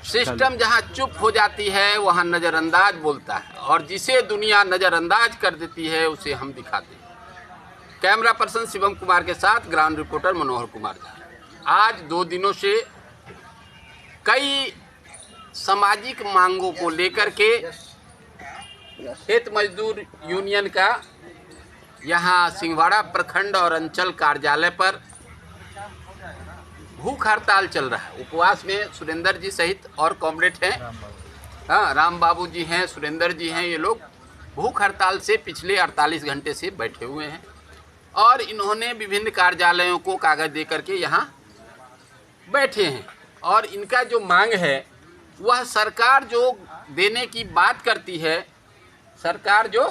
System जहाँ चुप हो जाती है वहाँ नज़रअंदाज बोलता है, और जिसे दुनिया नज़रअंदाज कर देती है उसे हम दिखाते हैं। कैमरा पर्सन शिवम कुमार के साथ ग्राउंड रिपोर्टर मनोहर कुमार झा। आज 2 दिनों से कई सामाजिक मांगों को लेकर के खेत मजदूर यूनियन का यहाँ सिंहवाड़ा प्रखंड और अंचल कार्यालय पर भूख हड़ताल चल रहा है। उपवास में सुरेंद्र जी सहित और कॉमरेड हैं, हाँ, राम बाबू जी हैं, सुरेंद्र जी हैं, ये लोग भूख हड़ताल से पिछले 48 घंटे से बैठे हुए हैं और इन्होंने विभिन्न कार्यालयों को कागज दे करके यहाँ बैठे हैं। और इनका जो मांग है वह सरकार जो देने की बात करती है, सरकार जो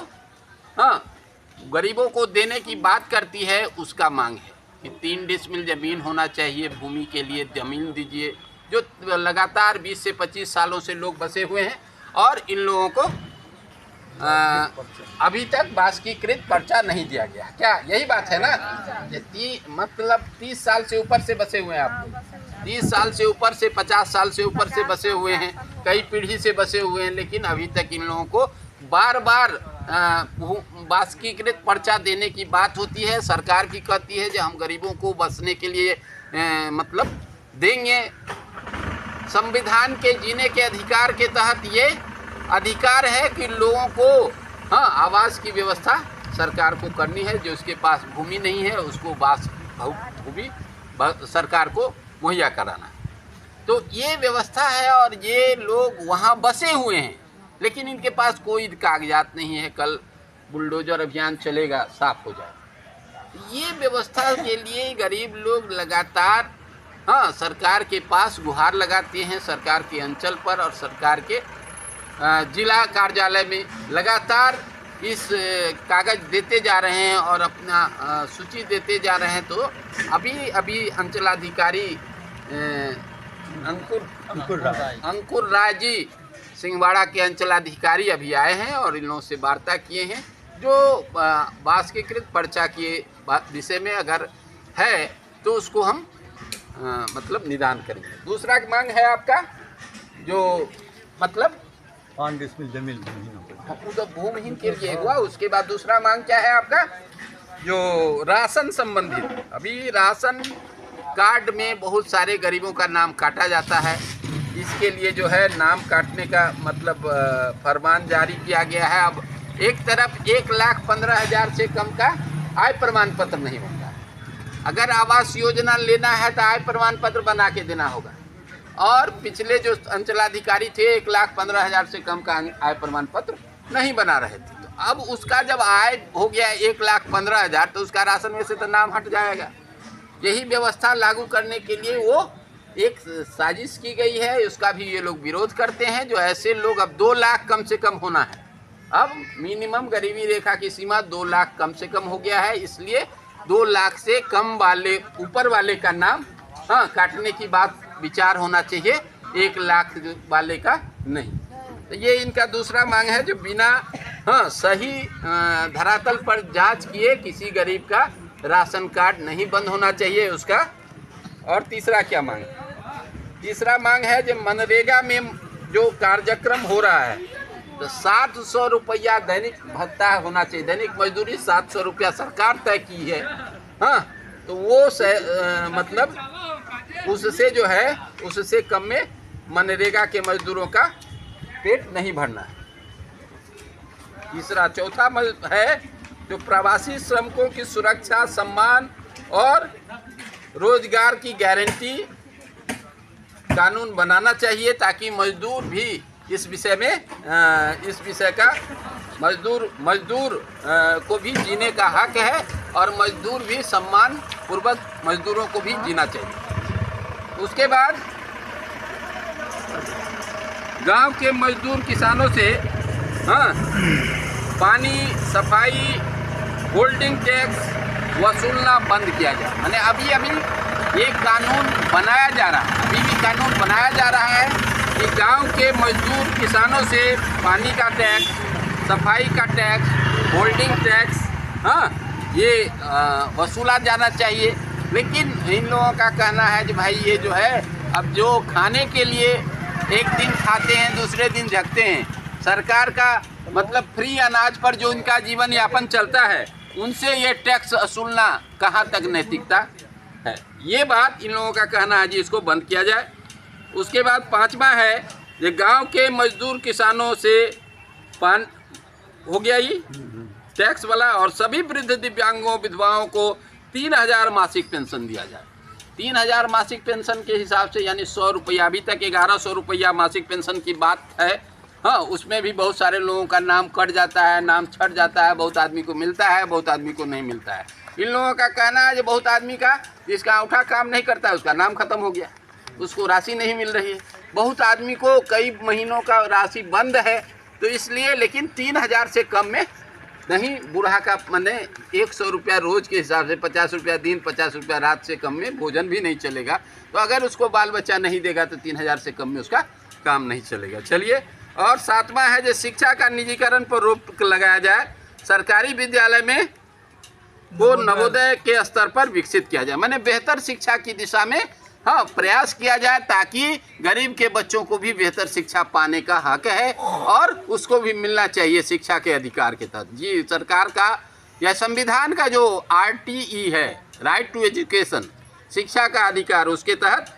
गरीबों को देने की बात करती है उसका मांग है कि 3 डिसमिल ज़मीन होना चाहिए, भूमि के लिए ज़मीन दीजिए। जो लगातार 20 से 25 सालों से लोग बसे हुए हैं और इन लोगों को अभी तक बास्कीकृत पर्चा नहीं दिया गया। क्या यही बात है ना? मतलब 30 साल से ऊपर से बसे हुए हैं आप, 30 साल से ऊपर से 50 साल से ऊपर से बसे हुए हैं, कई पीढ़ी से बसे हुए हैं, लेकिन अभी तक इन लोगों को बार बार बास्कीकृत पर्चा देने की बात होती है। सरकार की कहती है कि हम गरीबों को बसने के लिए मतलब देंगे। संविधान के जीने के अधिकार के तहत ये अधिकार है कि लोगों को आवास की व्यवस्था सरकार को करनी है। जो उसके पास भूमि नहीं है उसको भूमि सरकार को मुहैया कराना है। तो ये व्यवस्था है और ये लोग वहाँ बसे हुए हैं, लेकिन इनके पास कोई कागजात नहीं है। कल बुलडोजर अभियान चलेगा, साफ हो जाए। ये व्यवस्था के लिए गरीब लोग लगातार सरकार के पास गुहार लगाते हैं, सरकार के अंचल पर और सरकार के जिला कार्यालय में लगातार इस कागज देते जा रहे हैं और अपना सूची देते जा रहे हैं। तो अभी अंचलाधिकारी अंकुर राय जी सिंहवाड़ा के अंचलाधिकारी अभी आए हैं और इन लोगों से वार्ता किए हैं। जो बास्कीकृत पर्चा के विषय में अगर है तो उसको हम मतलब निदान करेंगे। दूसरा मांग है आपका जो मतलब 5 डिसमिल जमीन भूमिहीन के लिए हुआ। उसके बाद दूसरा मांग क्या है आपका? जो राशन संबंधित, अभी राशन कार्ड में बहुत सारे गरीबों का नाम काटा जाता है। इसके लिए जो है नाम काटने का मतलब फरमान जारी किया गया है। अब एक तरफ 1,15,000 से कम का आय प्रमाण पत्र नहीं बनता है। अगर आवास योजना लेना है तो आय प्रमाण पत्र बना के देना होगा, और पिछले जो अंचलाधिकारी थे 1,15,000 से कम का आय प्रमाण पत्र नहीं बना रहे थे। तो अब उसका जब आय हो गया 1,15,000 तो उसका राशन में से तो नाम हट जाएगा। यही व्यवस्था लागू करने के लिए वो एक साजिश की गई है, उसका भी ये लोग विरोध करते हैं। जो ऐसे लोग, अब 2 लाख कम से कम होना है, अब मिनिमम गरीबी रेखा की सीमा 2 लाख कम से कम हो गया है, इसलिए 2 लाख से कम वाले ऊपर वाले का नाम काटने की बात विचार होना चाहिए, 1 लाख वाले का नहीं। तो ये इनका दूसरा मांग है, जो बिना सही धरातल पर जांच किए किसी गरीब का राशन कार्ड नहीं बंद होना चाहिए उसका। और तीसरा क्या मांग? तीसरा मांग है जो मनरेगा में जो कार्यक्रम हो रहा है तो 700 रुपया दैनिक भत्ता होना चाहिए। दैनिक मजदूरी 700 रुपया सरकार तय की है, तो वो मतलब उससे जो है उससे कम में मनरेगा के मजदूरों का पेट नहीं भरना है। तीसरा चौथा है जो प्रवासी श्रमिकों की सुरक्षा, सम्मान और रोजगार की गारंटी कानून बनाना चाहिए, ताकि मजदूर भी इस विषय में इस विषय का मजदूर को भी जीने का हक है और मजदूर भी सम्मान पूर्वक मजदूरों को भी जीना चाहिए। उसके बाद गांव के मजदूर किसानों से पानी, सफाई, होल्डिंग टैक्स वसूलना बंद किया जाए। माने अभी एक कानून बनाया जा रहा है, अभी भी कानून बनाया जा रहा है कि गांव के मजदूर किसानों से पानी का टैक्स, सफाई का टैक्स, होल्डिंग टैक्स ये वसूला जाना चाहिए। लेकिन इन लोगों का कहना है कि भाई ये जो है अब जो खाने के लिए एक दिन खाते हैं दूसरे दिन झकते हैं। सरकार का मतलब फ्री अनाज पर जो इनका जीवन यापन चलता है, उनसे ये टैक्स वसूलना कहाँ तक नैतिकता है। ये बात इन लोगों का कहना है जी, इसको बंद किया जाए। उसके बाद पांचवा है ये गांव के मजदूर किसानों से पान हो गया ये टैक्स वाला, और सभी वृद्ध दिव्यांगों विधवाओं को 3000 मासिक पेंशन दिया जाए। 3000 मासिक पेंशन के हिसाब से यानी 100 रुपया, अभी तक 1100 रुपया मासिक पेंशन की बात है। हाँ, उसमें भी बहुत सारे लोगों का नाम कट जाता है, नाम छट जाता है, बहुत आदमी को मिलता है, बहुत आदमी को नहीं मिलता है। इन लोगों का कहना है कि बहुत आदमी का जिसका अंगूठा काम नहीं करता है उसका नाम खत्म हो गया, उसको राशि नहीं मिल रही है। बहुत आदमी को कई महीनों का राशि बंद है, तो इसलिए लेकिन 3000 से कम में नहीं, बूढ़ा का मैंने 100 रुपया रोज के हिसाब से 50 रुपया दिन 50 रुपया रात से कम में भोजन भी नहीं चलेगा। तो अगर उसको बाल बच्चा नहीं देगा तो 3000 से कम में उसका काम नहीं चलेगा। चलिए, और सातवां है जो शिक्षा का निजीकरण पर रोक लगाया जाए। सरकारी विद्यालय में वो नवोदय के स्तर पर विकसित किया जाए, मैंने बेहतर शिक्षा की दिशा में हाँ प्रयास किया जाए, ताकि गरीब के बच्चों को भी बेहतर शिक्षा पाने का हक है और उसको भी मिलना चाहिए शिक्षा के अधिकार के तहत। जी, सरकार का या संविधान का जो RTE है, राइट टू एजुकेशन, शिक्षा का अधिकार, उसके तहत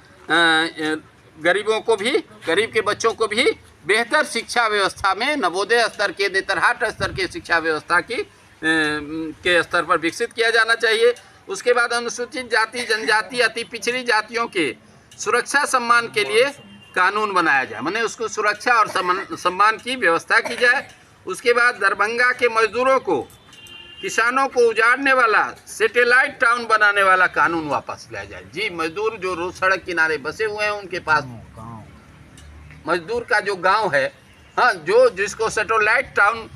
गरीबों को भी, गरीब के बच्चों को भी बेहतर शिक्षा व्यवस्था में नवोदय स्तर के, नेतरहाट स्तर के शिक्षा व्यवस्था की के स्तर पर विकसित किया जाना चाहिए। उसके बाद अनुसूचित जाति, जनजाति, अति पिछड़ी जातियों के सुरक्षा सम्मान के लिए कानून बनाया जाए, माने उसको सुरक्षा और सम्मान की व्यवस्था की जाए। उसके बाद दरभंगा के मजदूरों को, किसानों को उजाड़ने वाला, सैटेलाइट टाउन बनाने वाला कानून वापस लिया जाए। जी, मजदूर जो रोड सड़क किनारे बसे हुए हैं उनके पास मजदूर का जो गांव है, हाँ, जो जिसको सैटेलाइट टाउन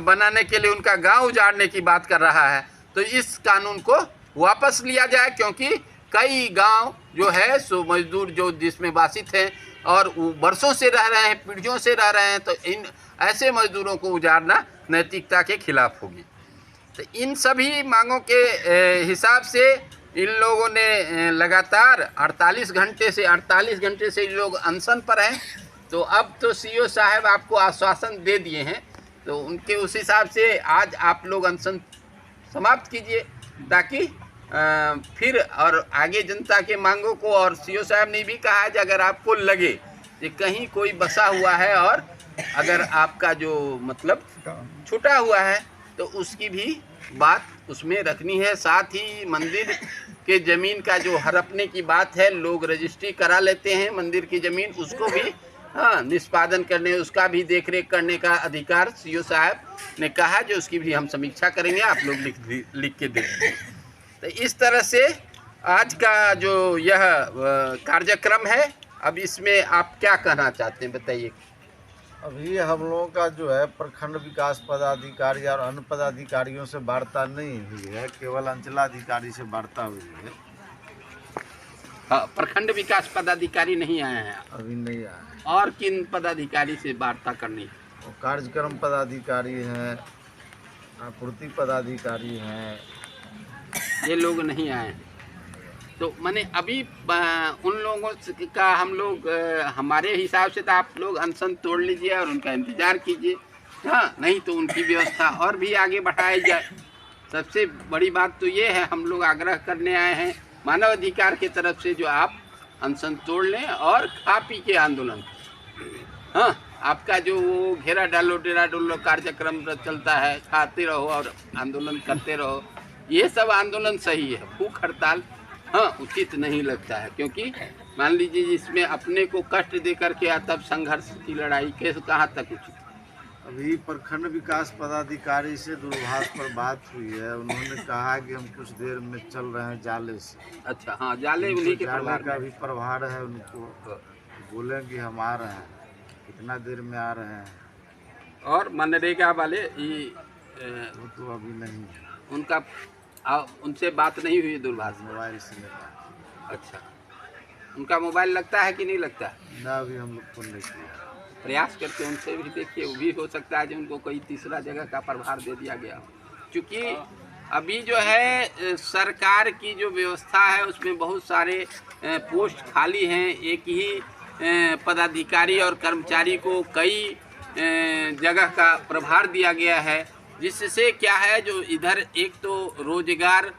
बनाने के लिए उनका गांव उजाड़ने की बात कर रहा है, तो इस कानून को वापस लिया जाए, क्योंकि कई गांव जो है सो मजदूर जो जिसमें वासित हैं और बरसों से रह रहे हैं, पीढ़ियों से रह रहे हैं, तो इन ऐसे मजदूरों को उजाड़ना नैतिकता के खिलाफ होगी। तो इन सभी मांगों के हिसाब से इन लोगों ने लगातार 48 घंटे से इन लोग अनशन पर हैं। तो अब तो CO साहब आपको आश्वासन दे दिए हैं, तो उनके उस हिसाब से आज आप लोग अनशन समाप्त कीजिए, ताकि फिर और आगे जनता के मांगों को, और CO साहब ने भी कहा है कि अगर आपको लगे कि कहीं कोई बसा हुआ है और अगर आपका जो मतलब छूटा हुआ है, तो उसकी भी बात उसमें रखनी है। साथ ही मंदिर के ज़मीन का जो हड़पने की बात है, लोग रजिस्ट्री करा लेते हैं मंदिर की ज़मीन, उसको भी हाँ निष्पादन करने, उसका भी देखरेख करने का अधिकार CO साहब ने कहा, जो उसकी भी हम समीक्षा करेंगे, आप लोग लिख के देखेंगे। तो इस तरह से आज का जो यह कार्यक्रम है, अब इसमें आप क्या कहना चाहते हैं, बताइए। अभी हम लोगों का जो है प्रखंड विकास पदाधिकारी और अन्य पदाधिकारियों से वार्ता नहीं हुई है, केवल अंचलाधिकारी से वार्ता हुई है। हाँ, प्रखंड विकास पदाधिकारी नहीं आए हैं, अभी नहीं आए। और किन पदाधिकारी से वार्ता करनी है? कार्यक्रम पदाधिकारी हैं, आपूर्ति पदाधिकारी हैं, ये लोग नहीं आए हैं। तो मैंने अभी उन लोगों का हम लोग हमारे हिसाब से तो आप लोग अनशन तोड़ लीजिए और उनका इंतज़ार कीजिए, हाँ, नहीं तो उनकी व्यवस्था और भी आगे बढ़ाई जाए। सबसे बड़ी बात तो ये है, हम लोग आग्रह करने आए हैं मानव अधिकार की तरफ से, जो आप अनशन तोड़ लें और खा पी के आंदोलन, हाँ, आपका जो वो घेरा डालो डेरा डोलो कार्यक्रम चलता है, खाते रहो और आंदोलन करते रहो, ये सब आंदोलन सही है। भूख हड़ताल हाँ उचित नहीं लगता है, क्योंकि मान लीजिए जिसमें अपने को कष्ट दे करके तब संघर्ष की लड़ाई कैसे कहाँ तक उचित। अभी प्रखंड विकास पदाधिकारी से दूरभाष पर बात हुई है, उन्होंने कहा कि हम कुछ देर में चल रहे हैं जाले से। अच्छा, हाँ, जाले उन्हीं के जाले का भी प्रभार है, उनको बोले कि हम आ रहे हैं, कितना देर में आ रहे हैं। और मनरेगा वाले वो तो अभी नहीं है, उनका उनसे बात नहीं हुई दूरभाष मोबाइल से नहीं। अच्छा, उनका मोबाइल लगता है कि नहीं लगता है? ना, अभी हम लोग को नहीं किया। प्रयास करके उनसे भी देखिए, वो भी हो सकता है जो उनको कोई तीसरा जगह का प्रभार दे दिया गया हो, क्योंकि अभी जो है सरकार की जो व्यवस्था है उसमें बहुत सारे पोस्ट खाली हैं। एक ही पदाधिकारी और कर्मचारी को कई जगह का प्रभार दिया गया है, जिससे क्या है जो इधर एक तो रोजगार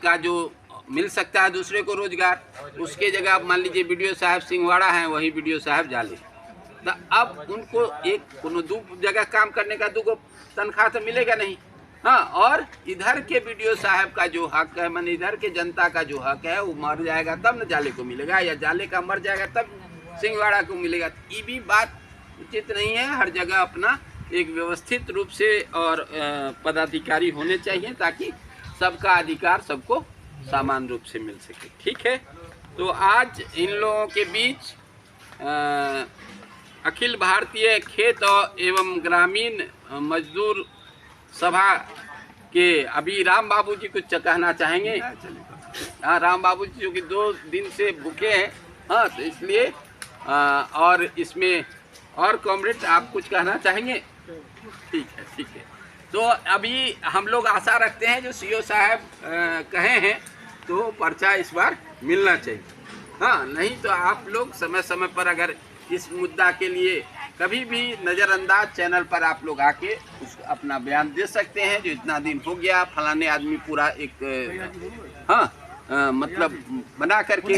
का जो मिल सकता है दूसरे को रोजगार, उसके जगह आप मान लीजिए बीडीओ साहब सिंहवाड़ा हैं, वही बीडीओ साहब जाले, तो अब उनको एक दो जगह काम करने का दो तनख्वाह तो मिलेगा नहीं। हाँ, और इधर के बीडीओ साहब का जो हक है, माने इधर के जनता का जो हक है, वो मर जाएगा तब न जाले को मिलेगा, या जाले का मर जाएगा तब सिंहवाड़ा को मिलेगा। ये भी बात उचित नहीं है। हर जगह अपना एक व्यवस्थित रूप से और पदाधिकारी होने चाहिए, ताकि सबका अधिकार सबको समान रूप से मिल सके। ठीक है, तो आज इन लोगों के बीच अखिल भारतीय खेत एवं ग्रामीण मजदूर सभा के अभी राम बाबू जी कुछ कहना चाहेंगे। हाँ, राम बाबू जी जो कि 2 दिन से भूखे हैं, हाँ, तो इसलिए और इसमें और कॉमरेड आप कुछ कहना चाहेंगे? ठीक है, ठीक है। तो अभी हम लोग आशा रखते हैं जो सीओ साहब कहे हैं तो पर्चा इस बार मिलना चाहिए। हाँ, नहीं तो आप लोग समय समय पर अगर इस मुद्दा के लिए कभी भी नज़रअंदाज चैनल पर आप लोग आके अपना बयान दे सकते हैं, जो इतना दिन हो गया फलाने आदमी पूरा एक मतलब बना करके,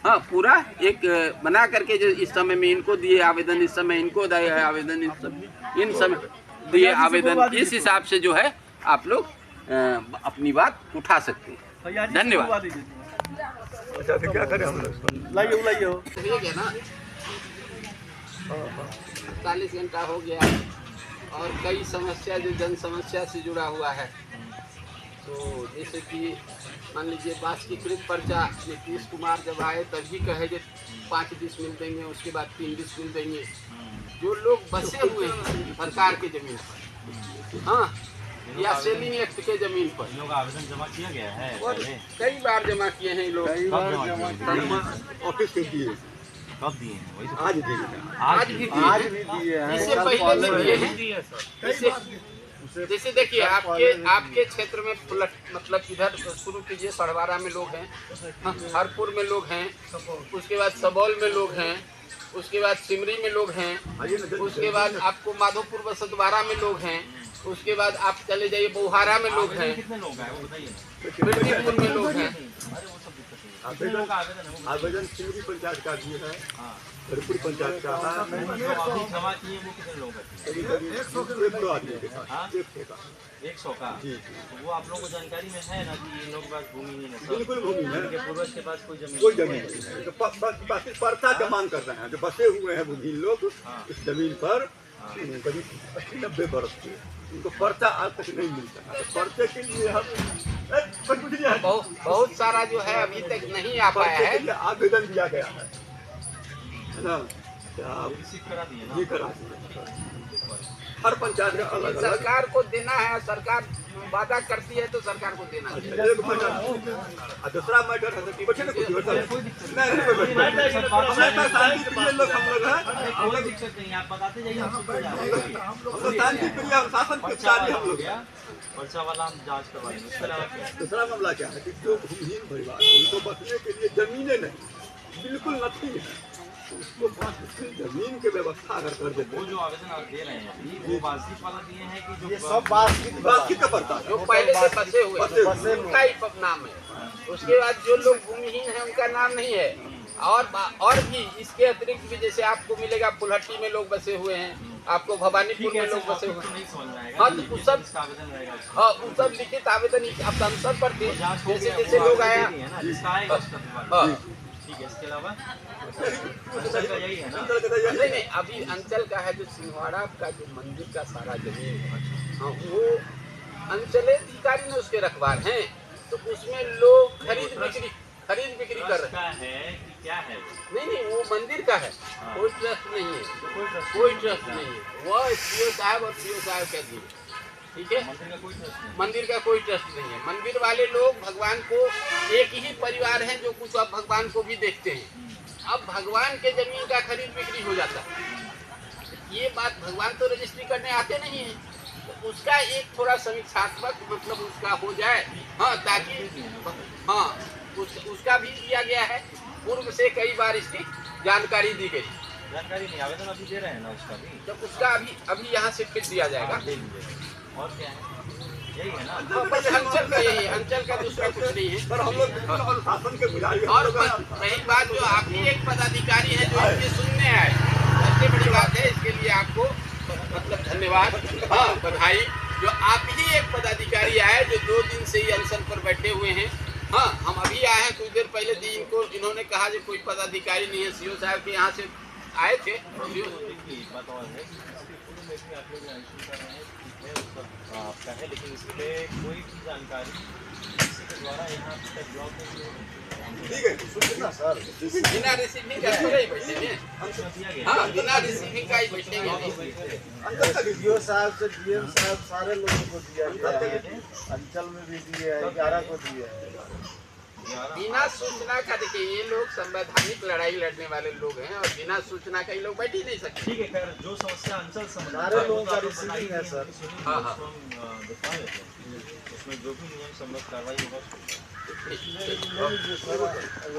हाँ, पूरा एक बना करके जो इस समय में इनको दिए आवेदन, इस समय इनको दिए आवेदन, इन समय दिए आवेदन, इस हिसाब से जो है आप लोग अपनी बात उठा सकते हैं। धन्यवाद। अच्छा, तो क्या करें हम लोग? लाइए ना, 40 घंटा हो गया और कई समस्या जो जन समस्या से जुड़ा हुआ है, तो जैसे कि मान लीजिए बासुकीकृत पर्चा, नीतीश कुमार जब आए तभी कहे जो 5 डिश मिल देंगे, उसके बाद 3 डिश मिल देंगे। जो लोग बसे हुए हैं सरकार के जमीन पर, हाँ, या सेलिंग एक्ट के जमीन पर, लोग आवेदन जमा किया गया है और कई बार जमा किए हैं लोग। ऑफिस के दिए, कब दिए हैं? वही तो आज दिए, आज भी दिए हैं, इससे पहले भी दिए हैं। जैसे देखिए आपके क्षेत्र में मतलब इधर शुरू कीजिए, सड़वारा में लोग हैं, हरपुर में लोग हैं, उसके बाद सबौल में लोग हैं, उसके बाद सिमरी में लोग हैं, उसके बाद आपको माधोपुर बसतवारा में लोग हैं, उसके बाद आप चले जाइए बोहारा में लोग हैं, कितने लोग हैं वो बताइए। बिरतीपुर में लोग हैं। आवेदन सिमरी पंचायत का भी है, हरपुर पंचायत का है, अभी जमा किए वो कितने लोग हैं? करीब 100 आदमी के साथ, 100 का। जी। तो वो आप लोगों को जानकारी में है ना कि इन लोगों के पास भूमि नहीं है? बिल्कुल भूमि है, उनके पूर्वज के पास कोई जमीन कोई जमीन नहीं है, तो पर्चा का मांग कर रहे हैं। जो बसे हुए हैं बुद्धिन लोग इस जमीन पर करीब 80-90 बरस के, उनको पर्चा आज तक नहीं मिलता है। तो पर्चे के लिए हम बहुत सारा जो है अभी तक नहीं आ पाया पर्चे है। के लिए आवेदन दिया गया है ना, क्या आप रिसीव करा दिए ना? ये करा दिए। हर पंचायत का अलग अलग सरकार को देना है, सरकार वादा करती है तो सरकार को देना है। एक मैटर, दूसरा मैटर है कि बच्चे को शांति प्रिय लोग हम लोग हैं, हम लोग दिक्कत नहीं, आप बताते जाइए, हम सुनते जा रहे हैं। हम लोग शांति प्रिय और शासन के चार्य हम लोग हैं। पर्चा वाला हम जांच करवाएंगे। उसके अलावा क्या? दूसरा मामला क्या है कि जो भूमिहीन परिवार उनको बसने के लिए जमीनें नहीं, बिल्कुल नथी है, उसको बस उसकी जमीन की व्यवस्था अगर कर देते वो जो आवेदन आप दे रहे हैं अभी, वो बातचीत वाला दिए हैं कि जो बातचीत का पड़ता है, जो पहले से फंसे हुए उनका ही नाम है। उसके बाद जो लोग भूमिहीन हैं उनका नाम नहीं है। और भी इसके अतिरिक्त भी जैसे आपको मिलेगा फुलहट्टी में लोग बसे हुए हैं, आपको भवानीपुर में लोग बसे हुए हैं। नहीं समझ में आएगा। हाँ, तो उस सब आवेदन रहेगा, हाँ, उन सब लिखित आवेदन आप अंसर पर थे। जैसे जैसे लोग आया, हाँ, ठीक है। इसके अलावा अंचल का यही है ना? नहीं, अभी अंचल का है जो सिंहवाड़ा का जो मंदिर का सारा जमीन है, हाँ, वो अंचलाधिकारी ने उसके रखवार हैं, तो उसमें लोग खरीद बिक्री कर रहे हैं। है कि क्या है? नहीं, वो मंदिर का है, कोई ट्रस्ट नहीं है, कोई ट्रस्ट नहीं है। वो सीओ साहब और सीओ साहब का दिए, ठीक है। मंदिर का कोई ट्रस्ट नहीं है। मंदिर वाले लोग भगवान को, एक ही परिवार है जो कुछ अब भगवान को भी देखते हैं। अब भगवान के जमीन का खरीद बिक्री हो जाता है। ये बात भगवान तो रजिस्ट्री करने आते नहीं है, तो उसका एक थोड़ा समीक्षात्मक मतलब उसका हो जाए, हाँ, ताकि हाँ उसका भी किया गया है। पूर्व से कई बार इसकी जानकारी दी गई। जानकारी नहीं, आवेदन अभी दे रहे हैं ना उसका भी। जब उसका अभी यहाँ से फिर दिया जाएगा। हाँ, दे दीजिए। और क्या है, यही है ना। हाँ, बस अंचल का यही है, अंचल का दूसरा कुछ नहीं है। सर हम लोग शासन के पुजारी और वही बात, जो आप ही एक पदाधिकारी है जो इसके सुनने आए, सबसे बड़ी बात है, इसके लिए आपको मतलब धन्यवाद, हाँ बधाई। जो आप ही एक पदाधिकारी आए जो 2 दिन से ही अनशन पर बैठे हुए हैं। हाँ, हम अभी आए हैं, कुछ देर पहले इन्होंने कहा कि कोई पदाधिकारी नहीं है, सीओ साहब के यहाँ से आए थे। एक बात और है, आप लोग इशू कर रहे हैं, ठीक है, उसका आपका है, लेकिन इसके कोई भी जानकारी किसी के द्वारा यहाँ तक ब्लॉक में ठीक है, सुनिए ना सर, बिना रिसीविंग का थोड़ा ही बैठेंगे। दिया गया। हाँ, बिना रिसीविंग का ही बैठेंगे। अंदर तक डीओ साहब से डीएम साहब सारे लोगों को दिया गया है, अंचल में भी दिए हैं, 11 को दिए हैं। बिना सूचना का, देखिए ये लोग संवैधानिक लड़ाई लड़ने वाले लोग हैं और बिना सूचना का ये लोग बैठ ही नहीं सकते। ठीक है, खैर जो समस्या अंचल सारे लोगों का रिसीविंग है सर। हाँ, हाँ। दिखा देते हैं, उसमें जो भी नियम सम्मत कार्रवाई होगा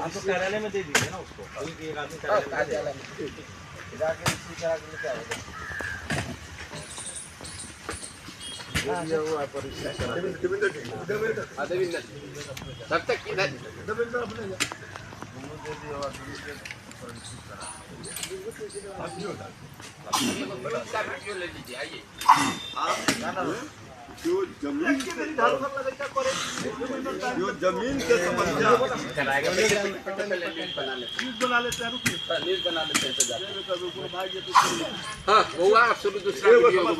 आप तो कार्यालय में दे दीजिए ना उसको, अभी एक आदमी कार्यालय में दे दीजिए। जाके इसी तरह के क्या होगा, जो भी हुआ परीक्षा देवेंद्र तब तक इधर देवेंद्र अपने दोनों दे दिए और दूसरे परीक्षा करा। का वीडियो ले लीजिए, आइए। जो जमीन के समस्या पहले न्यूज़ बना लेते हैं, न्यूज़ बना लेते हैं तो जाते हैं। हाँ, वो आप शुरू दूसरा वीडियो